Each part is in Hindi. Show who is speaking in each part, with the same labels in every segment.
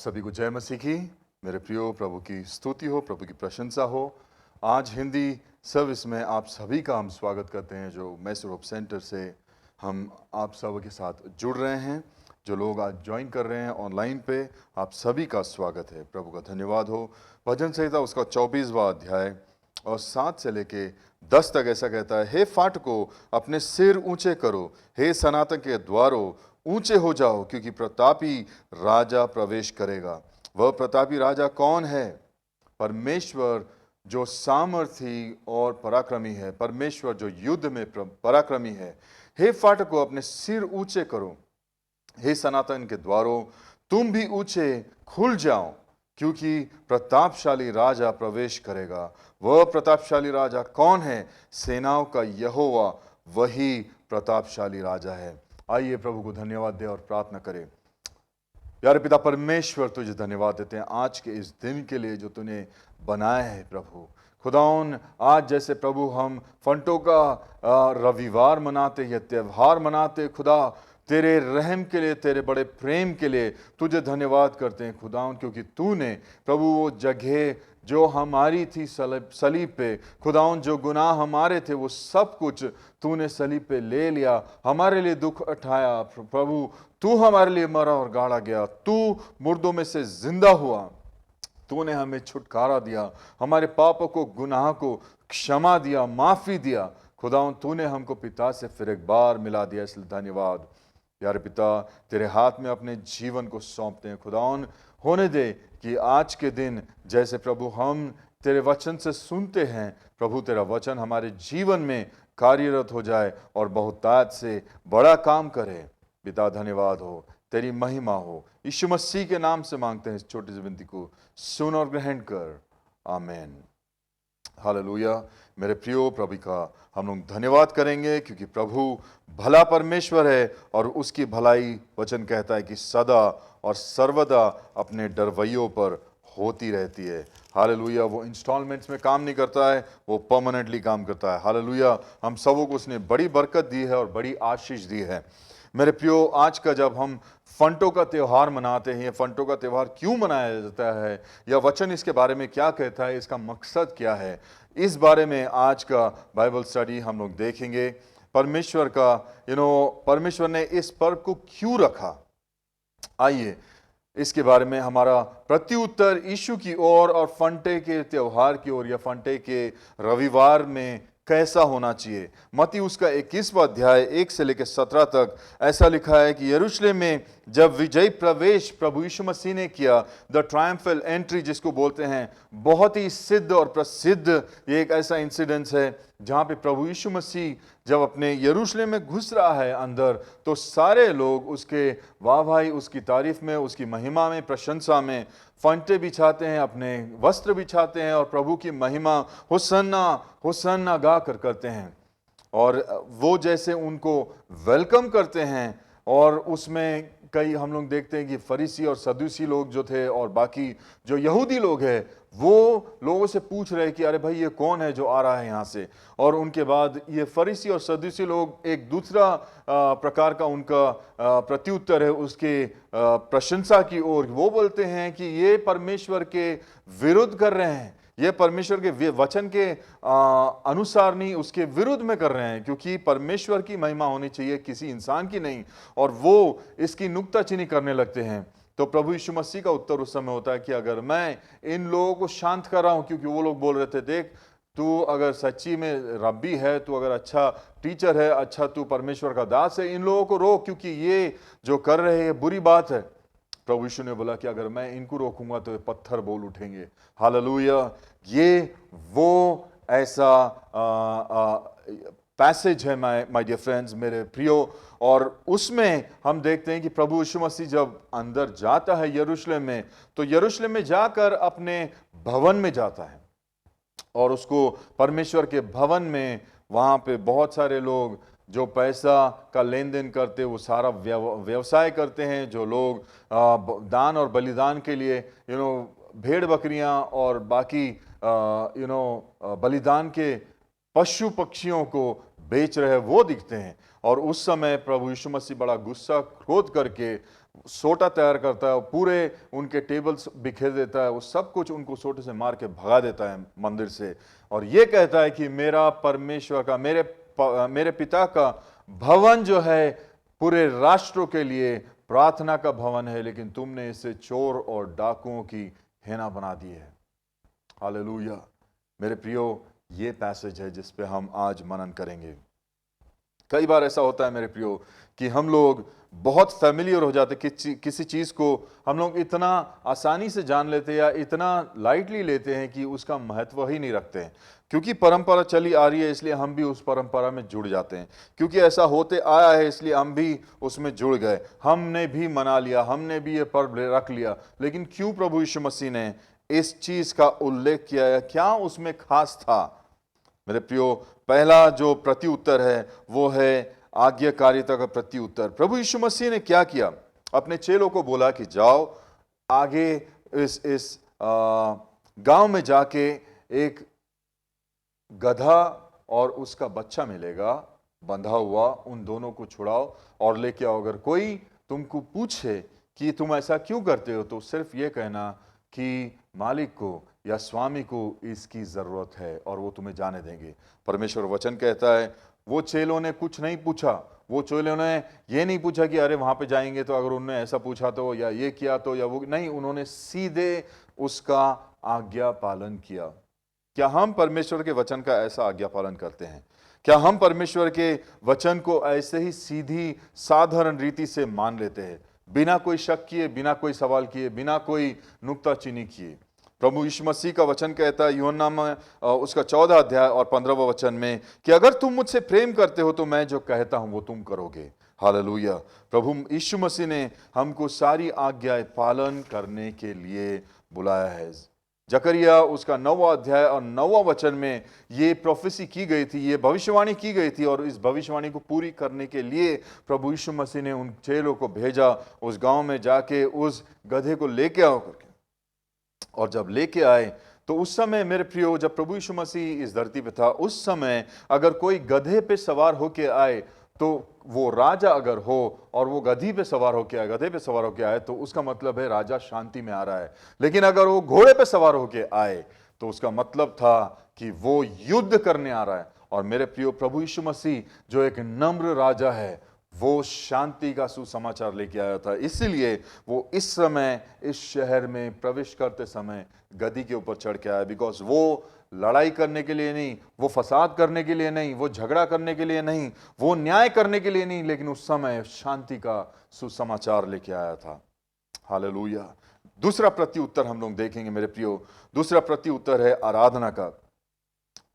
Speaker 1: सभी को जय मसीह की। मेरे प्रियो, प्रभु की स्तुति हो, प्रभु की प्रशंसा हो। आज हिंदी सर्विस में आप सभी का हम स्वागत करते हैं। जो मैसूर होप सेंटर से हम आप सब के साथ जुड़ रहे हैं, जो लोग आज ज्वाइन कर रहे हैं ऑनलाइन पे, आप सभी का स्वागत है। प्रभु का धन्यवाद हो। भजन संहिता उसका 24वां अध्याय और 7 से लेके 10 तक ऐसा कहता है, हे फाटको अपने सिर ऊंचे करो, हे सनातन के द्वारों ऊंचे हो जाओ, क्योंकि प्रतापी राजा प्रवेश करेगा। वह प्रतापी राजा कौन है? परमेश्वर जो सामर्थी और पराक्रमी है, परमेश्वर जो युद्ध में पराक्रमी है। हे फाटको अपने सिर ऊंचे करो, हे सनातन के द्वारों तुम भी ऊंचे खुल जाओ, क्योंकि प्रतापशाली राजा प्रवेश करेगा। वह प्रतापशाली राजा कौन है? सेनाओं का यहोवा वही प्रतापशाली राजा है। आइए प्रभु को धन्यवाद दें और प्रार्थना करें। प्यारे पिता परमेश्वर, तुझे धन्यवाद देते हैं आज के इस दिन के लिए जो तूने बनाया है। प्रभु खुदाउन, आज जैसे प्रभु हम फंटों का रविवार मनाते, यह त्यौहार मनाते, खुदा तेरे रहम के लिए, तेरे बड़े प्रेम के लिए तुझे धन्यवाद करते हैं खुदाउन, क्योंकि तूने प्रभु वो जगह जो हमारी थी सलीब पे, खुदाउन जो गुनाह हमारे थे वो सब कुछ तूने सलीब पे ले लिया, हमारे लिए दुख उठाया। प्रभु तू हमारे लिए मरा और गाड़ा गया, तू मुर्दों में से जिंदा हुआ, तूने हमें छुटकारा दिया, हमारे पापों को, गुनाह को क्षमा दिया, माफी दिया। खुदाउन तूने हमको पिता से फिर एक बार मिला दिया, इसलिए धन्यवाद। प्यारे पिता, तेरे हाथ में अपने जीवन को सौंपते हैं। खुदाउन होने दे कि आज के दिन जैसे प्रभु हम तेरे वचन से सुनते हैं, प्रभु तेरा वचन हमारे जीवन में कार्यरत हो जाए और बहुतायत से बड़ा काम करे। पिता धन्यवाद हो, तेरी महिमा हो। यीशु मसीह के नाम से मांगते हैं इस छोटी सी विनती को, सुन और ग्रहण कर। आमीन। हालेलुया। मेरे प्रियो, प्रभु का हम लोग धन्यवाद करेंगे, क्योंकि प्रभु भला परमेश्वर है और उसकी भलाई वचन कहता है कि सदा और सर्वदा अपने डरवैयों पर होती रहती है। हालेलुया। वो इंस्टॉलमेंट्स में काम नहीं करता है, वो परमानेंटली काम करता है। हालेलुया। हम सबों को उसने बड़ी बरकत दी है और बड़ी आशीष दी है। मेरे प्रियो, आज का जब हम फंटों का त्यौहार मनाते हैं, फंटों का त्यौहार क्यों मनाया जाता है, या वचन इसके बारे में क्या कहता है, इसका मकसद क्या है, इस बारे में आज का बाइबल स्टडी हम लोग देखेंगे। परमेश्वर का परमेश्वर ने इस पर्व को क्यों रखा, आइए इसके बारे में हमारा प्रत्युत्तर यीशु की ओर और फंटे के त्यौहार की ओर, या फंटे के रविवार में कैसा होना चाहिए। मत्ती उसका 21वां अध्याय 1 से लेकर 17 तक ऐसा लिखा है कि यरूशलेम में जब विजय प्रवेश प्रभु यीशु मसीह ने किया, द ट्रायम्फल एंट्री जिसको बोलते हैं, बहुत ही सिद्ध और प्रसिद्ध ये एक ऐसा इंसिडेंस है जहाँ पे प्रभु यीशु मसीह जब अपने यरूशलेम में घुस रहा है अंदर, तो सारे लोग उसके वाह भाई, उसकी तारीफ में, उसकी महिमा में, प्रशंसा में फंटे बिछाते हैं, अपने वस्त्र बिछाते हैं और प्रभु की महिमा होसन्ना होसन्ना गा कर करते हैं। और वो जैसे उनको वेलकम करते हैं, और उसमें कई हम लोग देखते हैं कि फरीसी और सदूसी लोग जो थे और बाकी जो यहूदी लोग हैं, वो लोगों से पूछ रहे कि अरे भाई ये कौन है जो आ रहा है यहाँ से। और उनके बाद ये फरीसी और सदूसी लोग एक दूसरा प्रकार का उनका प्रत्युत्तर है उसके प्रशंसा की ओर। वो बोलते हैं कि ये परमेश्वर के विरुद्ध कर रहे हैं, ये परमेश्वर के वचन के अनुसार नहीं, उसके विरुद्ध में कर रहे हैं, क्योंकि परमेश्वर की महिमा होनी चाहिए, किसी इंसान की नहीं। और वो इसकी नुक्ताचीनी करने लगते हैं। तो प्रभु यीशु मसीह का उत्तर उस समय होता है कि अगर मैं इन लोगों को शांत कर रहा हूं, क्योंकि वो लोग बोल रहे थे, देख तू अगर सच्ची में रब्बी है, तू अगर अच्छा टीचर है, अच्छा तू परमेश्वर का दास है, इन लोगों को रोक, क्योंकि ये जो कर रहे हैं बुरी बात है। प्रभु यीशु ने बोला कि अगर मैं इनको रोकूंगा तो ये पत्थर बोल उठेंगे। हालेलुया। ये वो ऐसा पैसेज है माय डियर फ्रेंड्स, मेरे प्रियो, और उसमें हम देखते हैं कि प्रभु यीशु मसीह जब अंदर जाता है यरूशलेम में, तो यरूशलेम में जाकर अपने भवन में जाता है, और उसको परमेश्वर के भवन में, वहाँ पे बहुत सारे लोग जो पैसा का लेन देन करते, वो सारा व्यवसाय करते हैं, जो लोग दान और बलिदान के लिए भेड़ बकरियां और बाकी बलिदान के पशु पक्षियों को बेच रहे, वो दिखते हैं। और उस समय प्रभु यीशु मसीह बड़ा गुस्सा क्रोध करके सोटा तैयार करता है, पूरे उनके टेबल्स बिखेर देता है, वो सब कुछ उनको सोटे से मार के भगा देता है मंदिर से, और ये कहता है कि मेरा परमेश्वर का, मेरे पिता का भवन जो है पूरे राष्ट्रों के लिए प्रार्थना का भवन है, लेकिन तुमने इसे चोर और डाकुओं की हेना बना दी है। हालेलुया। मेरे प्रियो, ये पैसेज है जिस पे हम आज मनन करेंगे। कई बार ऐसा होता है मेरे प्रियो कि हम लोग बहुत फैमिलियर हो जाते, किसी चीज़ को हम लोग इतना आसानी से जान लेते हैं या इतना लाइटली लेते हैं कि उसका महत्व ही नहीं रखते हैं। क्योंकि परंपरा चली आ रही है इसलिए हम भी उस परंपरा में जुड़ जाते हैं, क्योंकि ऐसा होते आया है इसलिए हम भी उसमें जुड़ गए, हमने भी मना लिया, हमने भी ये पर्व रख लिया। लेकिन क्यों प्रभु यीशु मसीह ने इस चीज़ का उल्लेख किया है? क्या उसमें खास था? मेरे प्रियो, पहला जो प्रति उत्तर है वो है आज्ञाकारिता का प्रति उत्तर। प्रभु यीशु मसीह ने क्या किया? अपने चेलों को बोला कि जाओ आगे इस गांव में जाके एक गधा और उसका बच्चा मिलेगा बंधा हुआ, उन दोनों को छुड़ाओ और लेके आओ। अगर कोई तुमको पूछे कि तुम ऐसा क्यों करते हो, तो सिर्फ ये कहना कि मालिक को या स्वामी को इसकी जरूरत है और वो तुम्हें जाने देंगे। परमेश्वर वचन कहता है वो चेलों ने कुछ नहीं पूछा, वो चेलों ने ये नहीं पूछा कि अरे वहां पे जाएंगे तो अगर उन्होंने ऐसा पूछा तो, या ये किया तो, या वो नहीं, उन्होंने सीधे उसका आज्ञा पालन किया। क्या हम परमेश्वर के वचन का ऐसा आज्ञा पालन करते हैं? क्या हम परमेश्वर के वचन को ऐसे ही सीधी साधारण रीति से मान लेते हैं, बिना कोई शक किए, बिना कोई सवाल किए, बिना कोई नुक्ताचीनी किए? प्रभु यीशु मसीह का वचन कहता है यूहन्ना में उसका 14 अध्याय और 15वां वचन में कि अगर तुम मुझसे प्रेम करते हो तो मैं जो कहता हूं वो तुम करोगे। हालेलुया। प्रभु यीशु मसीह ने हमको सारी आज्ञाएं पालन करने के लिए बुलाया है। जकरिया उसका 9वां अध्याय और 9वां वचन में ये प्रोफेसी की गई थी, ये भविष्यवाणी की गई थी, और इस भविष्यवाणी को पूरी करने के लिए प्रभु यीशु मसीह ने उन चेलों को भेजा उस गांव में जाके उस गधे को लेके आओ करके। और जब लेके आए तो उस समय मेरे प्रियो, जब प्रभु यीशु मसीह इस धरती पे था, उस समय अगर कोई गधे पे सवार होके आए तो वो राजा अगर हो और वो गधी पे सवार होके आए, गधे पे सवार होके आए, तो उसका मतलब है राजा शांति में आ रहा है। लेकिन अगर वो घोड़े पे सवार होके आए तो उसका मतलब था कि वो युद्ध करने आ रहा है। और मेरे प्रियो, प्रभु यीशु मसीह जो एक नम्र राजा है, वो शांति का सुसमाचार लेके आया था। इसीलिए वो इस समय इस शहर में प्रवेश करते समय गधी के ऊपर चढ़ के आया, बिकॉज वो लड़ाई करने के लिए नहीं, वो फसाद करने के लिए नहीं, वो झगड़ा करने के लिए नहीं, वो न्याय करने के लिए नहीं, लेकिन उस समय शांति का सुसमाचार लेके आया था। हालेलुया। दूसरा प्रति उत्तर हम लोग देखेंगे मेरे प्रियो। दूसरा प्रति उत्तर है आराधना का।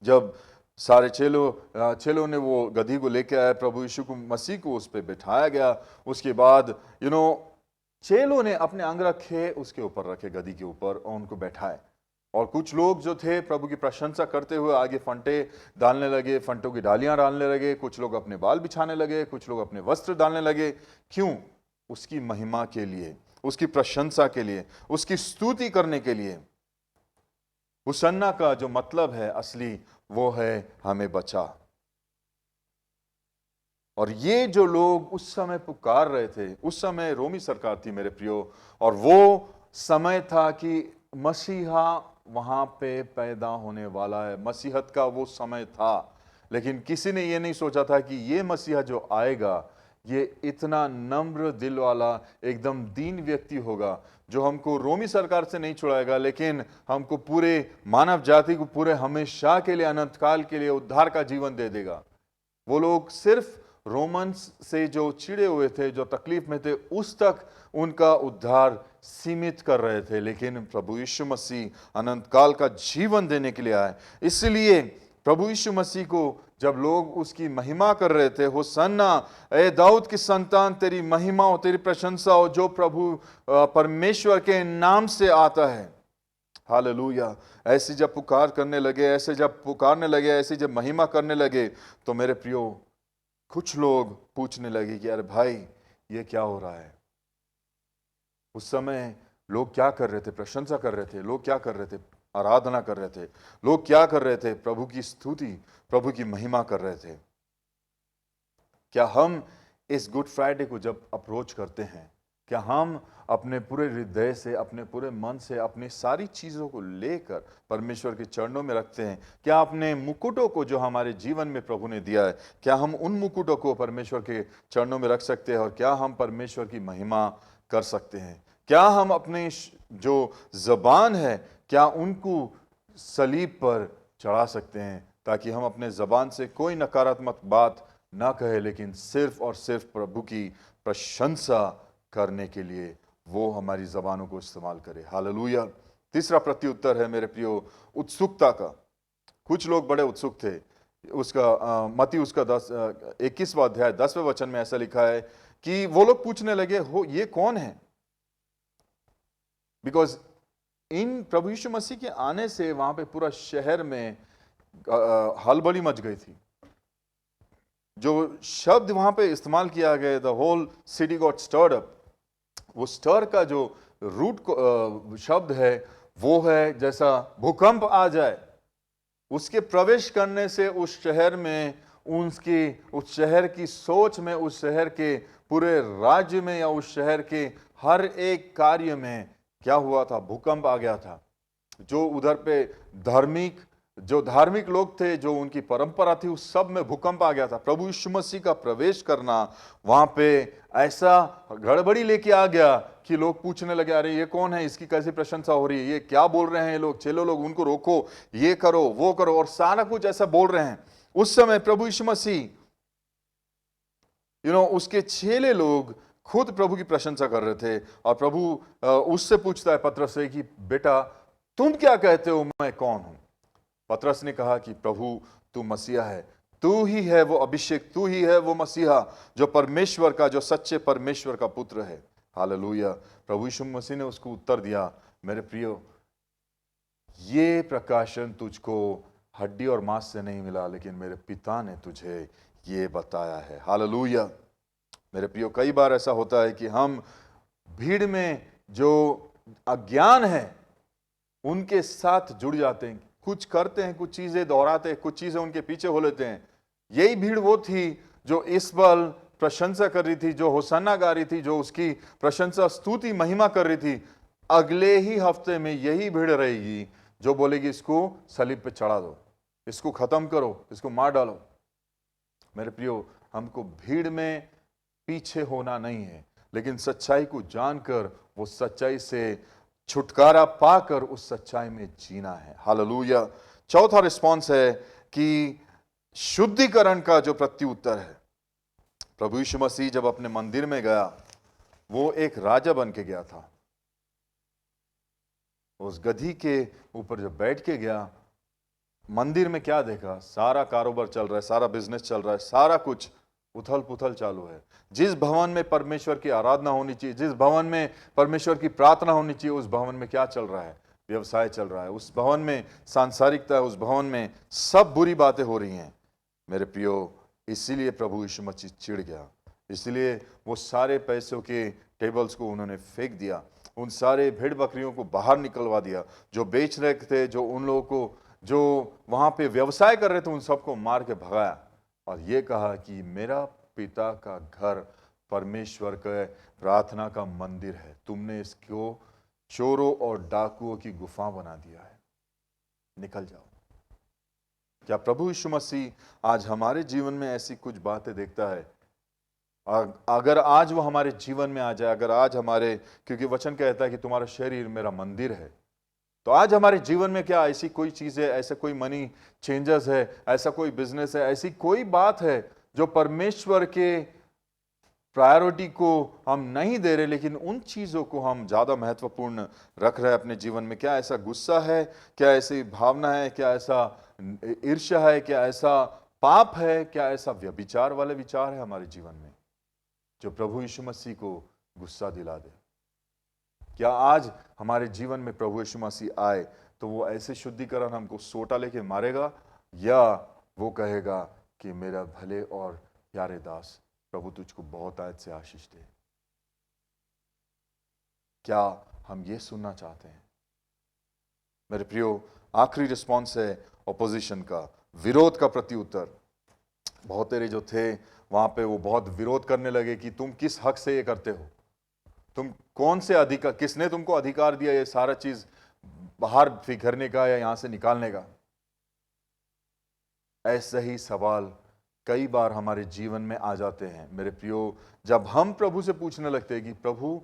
Speaker 1: जब सारे चेलों ने वो गधी को लेके आया, प्रभु यीशु को मसीह को उस पर बिठाया गया। उसके बाद चेलों ने अपने अंग रखे, उसके ऊपर रखे, गधी के ऊपर, और उनको बैठाए। और कुछ लोग जो थे प्रभु की प्रशंसा करते हुए आगे फंटे डालने लगे, फंटों की डालियां डालने लगे, कुछ लोग अपने बाल बिछाने लगे, कुछ लोग अपने वस्त्र डालने लगे। क्यों? उसकी महिमा के लिए, उसकी प्रशंसा के लिए, उसकी स्तुति करने के लिए। हुसन्ना का जो मतलब है असली, वो है हमें बचा। और ये जो लोग उस समय पुकार रहे थे, उस समय रोमी सरकार थी मेरे प्रियो, और वो समय था कि मसीहा वहां पे पैदा होने वाला है, मसीहत का वो समय था। लेकिन किसी ने ये नहीं सोचा था कि ये मसीहा जो आएगा, ये इतना नम्र दिल वाला, एकदम दीन व्यक्ति होगा, जो हमको रोमी सरकार से नहीं छुड़ाएगा, लेकिन हमको पूरे मानव जाति को पूरे हमेशा के लिए, अनंत काल के लिए उद्धार का जीवन दे देगा। वो लोग सिर्फ रोमन्स से जो चिड़े हुए थे, जो तकलीफ में थे, उस तक उनका उद्धार सीमित कर रहे थे। लेकिन प्रभु यीशु मसीह अनंत काल का जीवन देने के लिए आए। इसलिए प्रभु यीशु मसीह को जब लोग उसकी महिमा कर रहे थे, होसन्ना ए दाऊद की संतान, तेरी महिमा हो, तेरी प्रशंसा हो, जो प्रभु परमेश्वर के नाम से आता है। हालेलुया। ऐसी जब पुकार करने लगे, ऐसे जब पुकारने लगे, ऐसी जब महिमा करने लगे, तो मेरे प्रियो, कुछ लोग पूछने लगे कि अरे भाई, ये क्या हो रहा है? उस समय लोग क्या कर रहे थे? प्रशंसा कर रहे थे। लोग क्या कर रहे थे? आराधना कर रहे थे। लोग क्या कर रहे थे? प्रभु की स्तुति, प्रभु की महिमा कर रहे थे। क्या हम इस गुड फ्राइडे को जब अप्रोच करते हैं, क्या हम अपने पूरे हृदय से, अपने पूरे मन से, अपनी सारी चीज़ों को लेकर परमेश्वर के चरणों में रखते हैं? क्या अपने मुकुटों को जो हमारे जीवन में प्रभु ने दिया है, क्या हम उन मुकुटों को परमेश्वर के चरणों में रख सकते हैं और क्या हम परमेश्वर की महिमा कर सकते हैं? क्या हम अपने जो ज़बान है, क्या उनको सलीब पर चढ़ा सकते हैं, ताकि हम अपने ज़बान से कोई नकारात्मक बात ना कहे, लेकिन सिर्फ और सिर्फ प्रभु की प्रशंसा करने के लिए वो हमारी ज़बानों को इस्तेमाल करे। हालेलुया। तीसरा प्रत्युत्तर है मेरे प्रियो, उत्सुकता का। कुछ लोग बड़े उत्सुक थे। उसका मत्ती उसका 21वां अध्याय 10वें वचन में ऐसा लिखा है कि वो लोग पूछने लगे, हो ये कौन है? बिकॉज इन प्रभु यीशु मसीह के आने से वहां पे पूरा शहर में हलबली मच गई थी। जो शब्द वहां पे इस्तेमाल किया गया, the whole city got stirred up, वो स्टर का जो रूट शब्द है वो है जैसा भूकंप आ जाए। उसके प्रवेश करने से उस शहर में, उस शहर की सोच में, उस शहर के पूरे राज्य में या उस शहर के हर एक कार्य में क्या हुआ था? भूकंप आ गया था। जो उधर पे जो धार्मिक लोग थे, जो उनकी परंपरा थी, उस सब में भूकंप आ गया था। प्रभु यीशु मसीह का प्रवेश करना वहां पे ऐसा गड़बड़ी लेके आ गया कि लोग पूछने लगे, अरे ये कौन है? इसकी कैसी प्रशंसा हो रही है? ये क्या बोल रहे हैं ये लोग? चलो लोग, उनको रोको, ये करो, वो करो, और सारा कुछ ऐसा बोल रहे हैं। उस समय प्रभु यीशु मसीह, उसके चेले लोग खुद प्रभु की प्रशंसा कर रहे थे। और प्रभु उससे पूछता है, पतरस से, कि बेटा तुम क्या कहते हो, मैं कौन हूं? पतरस ने कहा कि प्रभु तू मसीहा है, तू ही है वो अभिषेक, तू ही है वो मसीहा, जो परमेश्वर का, जो सच्चे परमेश्वर का पुत्र है। हालेलुया। प्रभु यीशु मसीह ने उसको उत्तर दिया, मेरे प्रियो, ये प्रकाशन तुझको हड्डी और मांस से नहीं मिला, लेकिन मेरे पिता ने तुझे ये बताया है। हालेलुया। मेरे प्रियो, कई बार ऐसा होता है कि हम भीड़ में जो अज्ञान है उनके साथ जुड़ जाते हैं, कुछ करते हैं, कुछ चीजें दोहराते हैं, कुछ चीजें उनके पीछे हो लेते हैं। यही भीड़ वो थी जो इस बल प्रशंसा कर रही थी, जो होसन्ना गा रही थी, जो उसकी प्रशंसा, स्तुति, महिमा कर रही थी। अगले ही हफ्ते में यही भीड़ रहेगी जो बोलेगी, इसको सलीब पे चढ़ा दो, इसको खत्म करो, इसको मार डालो। मेरे प्रियो, हमको भीड़ में पीछे होना नहीं है, लेकिन सच्चाई को जानकर वो सच्चाई से छुटकारा पाकर उस सच्चाई में जीना है। हालेलुया। चौथा रिस्पॉन्स है कि शुद्धिकरण का जो प्रत्युत्तर है। प्रभु यीशु मसीह जब अपने मंदिर में गया, वो एक राजा बन के गया था। उस गधी के ऊपर जब बैठ के गया, मंदिर में क्या देखा? सारा कारोबार चल रहा है, सारा बिजनेस चल रहा है, सारा कुछ उथल पुथल चालू है। जिस भवन में परमेश्वर की आराधना होनी चाहिए, जिस भवन में परमेश्वर की प्रार्थना होनी चाहिए, उस भवन में क्या चल रहा है? व्यवसाय चल रहा है। उस भवन में सांसारिकता है, उस भवन में सब बुरी बातें हो रही हैं। मेरे प्रियो, इसीलिए प्रभु यीशु मसीह चिढ़ गया। इसलिए वो सारे पैसों के टेबल्स को उन्होंने फेंक दिया, उन सारे भेड़ बकरियों को बाहर निकलवा दिया, जो बेच रहे थे, जो उन लोगों को, जो वहां पे व्यवसाय कर रहे थे, उन सबको मार के भगाया। और ये कहा कि मेरा पिता का घर परमेश्वर के प्रार्थना का मंदिर है, तुमने इसको चोरों और डाकुओं की गुफा बना दिया है, निकल जाओ। क्या प्रभु यीशु मसीह आज हमारे जीवन में ऐसी कुछ बातें देखता है? अगर आज वो हमारे जीवन में आ जाए, अगर आज हमारे, क्योंकि वचन कहता है कि तुम्हारा शरीर मेरा मंदिर है, तो आज हमारे जीवन में क्या ऐसी कोई चीज है, ऐसा कोई मनी चेंजेस है, ऐसा कोई बिजनेस है, ऐसी कोई बात है जो परमेश्वर के प्रायोरिटी को हम नहीं दे रहे, लेकिन उन चीजों को हम ज्यादा महत्वपूर्ण रख रहे हैं अपने जीवन में? क्या ऐसा गुस्सा है? क्या ऐसी भावना है? क्या ऐसा ईर्ष्या है? क्या ऐसा पाप है? क्या ऐसा व्यभिचार वाले विचार है हमारे जीवन में जो प्रभु यीशु मसीह को गुस्सा दिला दे? क्या आज हमारे जीवन में प्रभु यीशु मसीह आए तो वो ऐसे शुद्धिकरण हमको सोटा लेके मारेगा, या वो कहेगा कि मेरा भले और प्यारे दास, प्रभु तुझको बहुत आयत से आशीष दे? क्या हम ये सुनना चाहते हैं? मेरे प्रियो, आखिरी रिस्पॉन्स है ऑपोजिशन का, विरोध का प्रत्युत्तर। बहुत तेरे जो थे वहां पे, वो बहुत विरोध करने लगे कि तुम किस हक से ये करते हो, तुम कौन से अधिकार, किसने तुमको अधिकार दिया ये सारा चीज बाहर फिरने का या यहां से निकालने का? ऐसे ही सवाल कई बार हमारे जीवन में आ जाते हैं मेरे प्रियो। जब हम प्रभु से पूछने लगते हैं कि प्रभु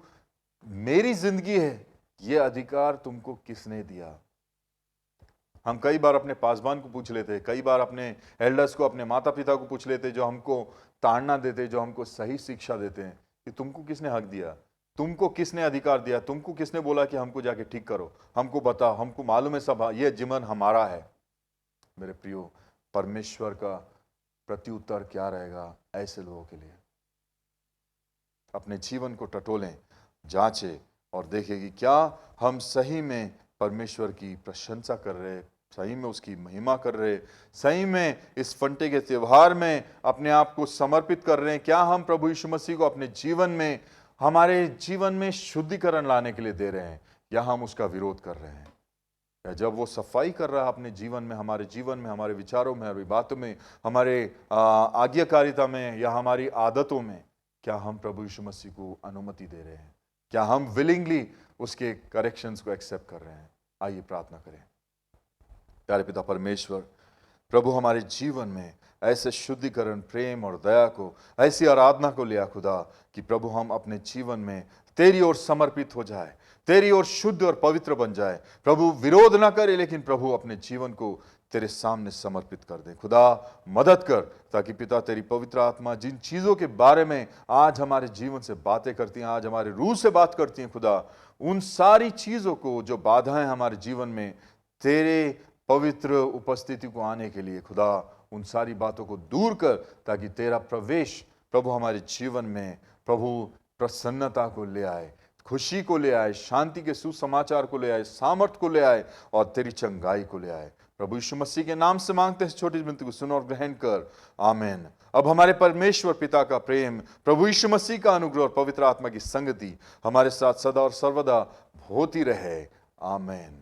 Speaker 1: मेरी जिंदगी है, ये अधिकार तुमको किसने दिया? हम कई बार अपने पासबान को पूछ लेते हैं, कई बार अपने एल्डर्स को, अपने माता पिता को पूछ लेते हैं, जो हमको ताड़ना देते, जो हमको सही शिक्षा देते हैं कि तुमको किसने हक दिया, तुमको किसने अधिकार दिया, तुमको किसने बोला कि हमको जाके ठीक करो, हमको बताओ, हमको मालूम है सब, ये जीवन हमारा है। मेरे प्रियो, परमेश्वर का प्रत्युत्तर क्या रहेगा ऐसे लोगों के लिए? अपने जीवन को टटोलें, जांचें और देखें कि क्या हम सही में परमेश्वर की प्रशंसा कर रहे, सही में उसकी महिमा कर रहे, सही में इस फंटे के त्योहार में अपने आप को समर्पित कर रहे हैं? क्या हम प्रभु यीशु मसीह को अपने जीवन में, हमारे जीवन में शुद्धिकरण लाने के लिए दे रहे हैं, या हम उसका विरोध कर रहे हैं? या जब वो सफाई कर रहा है अपने जीवन में, हमारे जीवन में, हमारे विचारों में, हमारी बातों में, हमारे आज्ञाकारिता में या हमारी आदतों में, क्या हम प्रभु यीशु मसीह को अनुमति दे रहे हैं? क्या हम विलिंगली उसके करेक्शंस को एक्सेप्ट कर रहे हैं? आइए प्रार्थना करें। प्यारे पिता परमेश्वर, प्रभु हमारे जीवन में ऐसे शुद्धिकरण, प्रेम और दया को, ऐसी आराधना को लिया खुदा कि प्रभु हम अपने जीवन में तेरी ओर समर्पित हो जाए, तेरी ओर शुद्ध और पवित्र बन जाए। प्रभु विरोध ना करे, लेकिन प्रभु अपने जीवन को तेरे सामने समर्पित कर दे। खुदा मदद कर, ताकि पिता तेरी पवित्र आत्मा जिन चीज़ों के बारे में आज हमारे जीवन से बातें करती हैं, आज हमारे रूह से बात करती हैं खुदा, उन सारी चीज़ों को, जो बाधाएं हमारे जीवन में तेरे पवित्र उपस्थिति को आने के लिए, खुदा उन सारी बातों को दूर कर, ताकि तेरा प्रवेश प्रभु हमारे जीवन में प्रभु प्रसन्नता को ले आए, खुशी को ले आए, शांति के सुसमाचार को ले आए, सामर्थ को ले आए और तेरी चंगाई को ले आए। प्रभु यीशु मसीह के नाम से मांगते हैं, छोटी विनती को सुन और ग्रहण कर, आमीन। अब हमारे परमेश्वर पिता का प्रेम, प्रभु यीशु मसीह का अनुग्रह और पवित्र आत्मा की संगति हमारे साथ सदा और सर्वदा होती रहे, आमीन।